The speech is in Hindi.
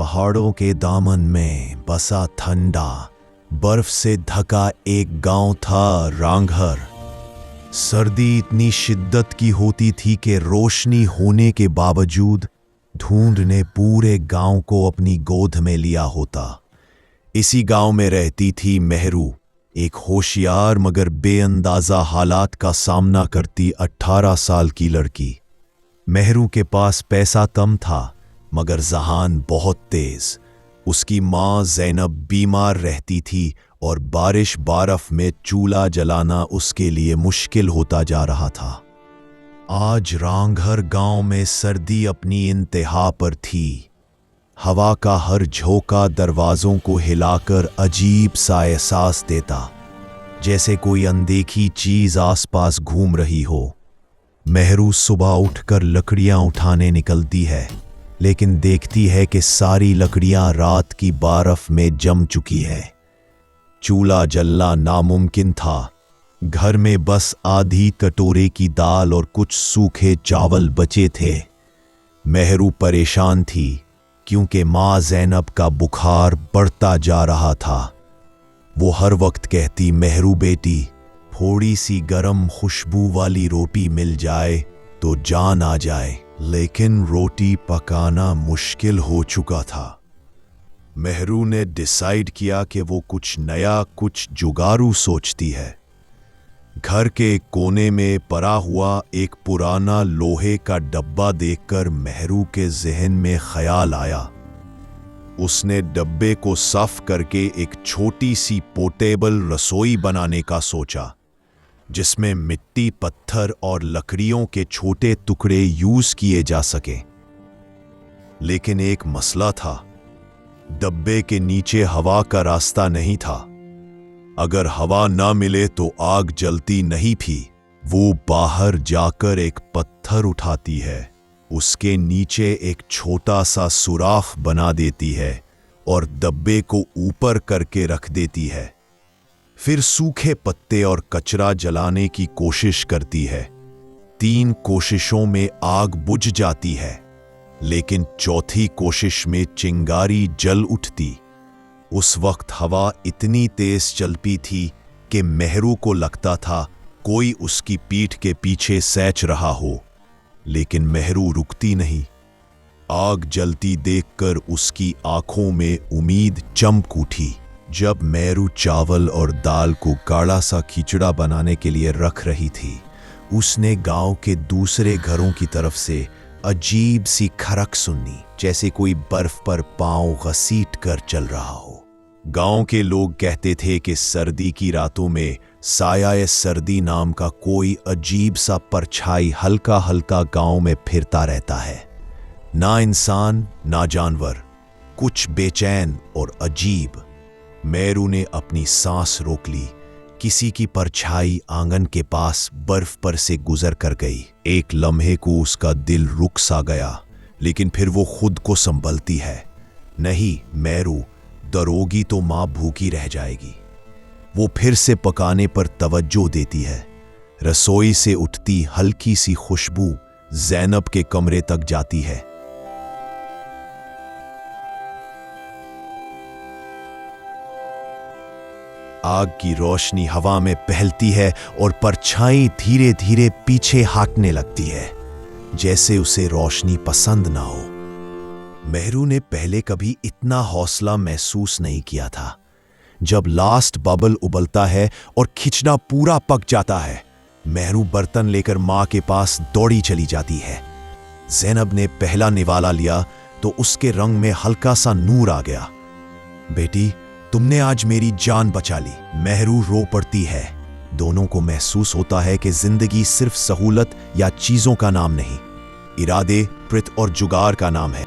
पहाड़ों के दामन में बसा ठंडा बर्फ से ढका एक गांव था रांघर। सर्दी इतनी शिद्दत की होती थी कि रोशनी होने के बावजूद धुंध ने पूरे गांव को अपनी गोद में लिया होता। इसी गांव में रहती थी मेहरू, एक होशियार मगर बेअंदाजा हालात का सामना करती 18 साल की लड़की। मेहरू के पास पैसा कम था मगर ज़हान बहुत तेज। उसकी माँ ज़ैनब बीमार रहती थी और बारिश बर्फ में चूल्हा जलाना उसके लिए मुश्किल होता जा रहा था। आज रांघर गांव में सर्दी अपनी इंतहा पर थी। हवा का हर झोंका दरवाजों को हिलाकर अजीब सा एहसास देता, जैसे कोई अनदेखी चीज आसपास घूम रही हो। मेहरू सुबह उठकर लकड़ियां उठाने निकलती है, लेकिन देखती है कि सारी लकड़ियां रात की बर्फ में जम चुकी है। चूल्हा जलना नामुमकिन था। घर में बस आधी कटोरे की दाल और कुछ सूखे चावल बचे थे। मेहरू परेशान थी क्योंकि माँ ज़ैनब का बुखार बढ़ता जा रहा था। वो हर वक्त कहती, मेहरू बेटी, थोड़ी सी गरम खुशबू वाली रोटी मिल जाए तो जान आ जाए। लेकिन रोटी पकाना मुश्किल हो चुका था। मेहरू ने डिसाइड किया कि वो कुछ नया, कुछ जुगाड़ू सोचती है। घर के एक कोने में पड़ा हुआ एक पुराना लोहे का डब्बा देखकर मेहरू के जहन में ख्याल आया। उसने डब्बे को साफ करके एक छोटी सी पोर्टेबल रसोई बनाने का सोचा, जिसमें मिट्टी, पत्थर और लकड़ियों के छोटे टुकड़े यूज किए जा सके। लेकिन एक मसला था, डब्बे के नीचे हवा का रास्ता नहीं था। अगर हवा ना मिले तो आग जलती नहीं थी। वो बाहर जाकर एक पत्थर उठाती है, उसके नीचे एक छोटा सा सुराख बना देती है और डब्बे को ऊपर करके रख देती है। फिर सूखे पत्ते और कचरा जलाने की कोशिश करती है। 3 कोशिशों में आग बुझ जाती है, लेकिन चौथी कोशिश में चिंगारी जल उठती। उस वक्त हवा इतनी तेज चलती थी कि मेहरू को लगता था कोई उसकी पीठ के पीछे सैच रहा हो, लेकिन मेहरू रुकती नहीं। आग जलती देखकर उसकी आंखों में उम्मीद चमक उठी। जब मेहरू चावल और दाल को गाढ़ा सा खिचड़ा बनाने के लिए रख रही थी, उसने गांव के दूसरे घरों की तरफ से अजीब सी खरक सुनी, जैसे कोई बर्फ पर पांव घसीट कर चल रहा हो। गांव के लोग कहते थे कि सर्दी की रातों में साया सर्दी नाम का कोई अजीब सा परछाई हल्का हल्का गांव में फिरता रहता है। ना इंसान ना जानवर, कुछ बेचैन और अजीब। मेहरू ने अपनी सांस रोक ली। किसी की परछाई आंगन के पास बर्फ पर से गुजर कर गई। एक लम्हे को उसका दिल रुक सा गया, लेकिन फिर वो खुद को संभलती है। नहीं मेहरू, डरोगी तो माँ भूखी रह जाएगी। वो फिर से पकाने पर तवज्जो देती है। रसोई से उठती हल्की सी खुशबू ज़ैनब के कमरे तक जाती है। आग की रोशनी हवा में बहलती है और परछाई धीरे धीरे पीछे हटने लगती है, जैसे उसे रोशनी पसंद ना हो। मेहरू ने पहले कभी इतना हौसला महसूस नहीं किया था। जब लास्ट बबल उबलता है और खिचड़ा पूरा पक जाता है, मेहरू बर्तन लेकर माँ के पास दौड़ी चली जाती है। ज़ैनब ने पहला निवाला लिया तो उसके रंग में हल्का सा नूर आ गया। बेटी, तुमने आज मेरी जान बचा ली। मेहरू रो पड़ती है। दोनों को महसूस होता है कि जिंदगी सिर्फ सहूलत या चीजों का नाम नहीं, इरादे, प्रीत और जुगाड़ का नाम है।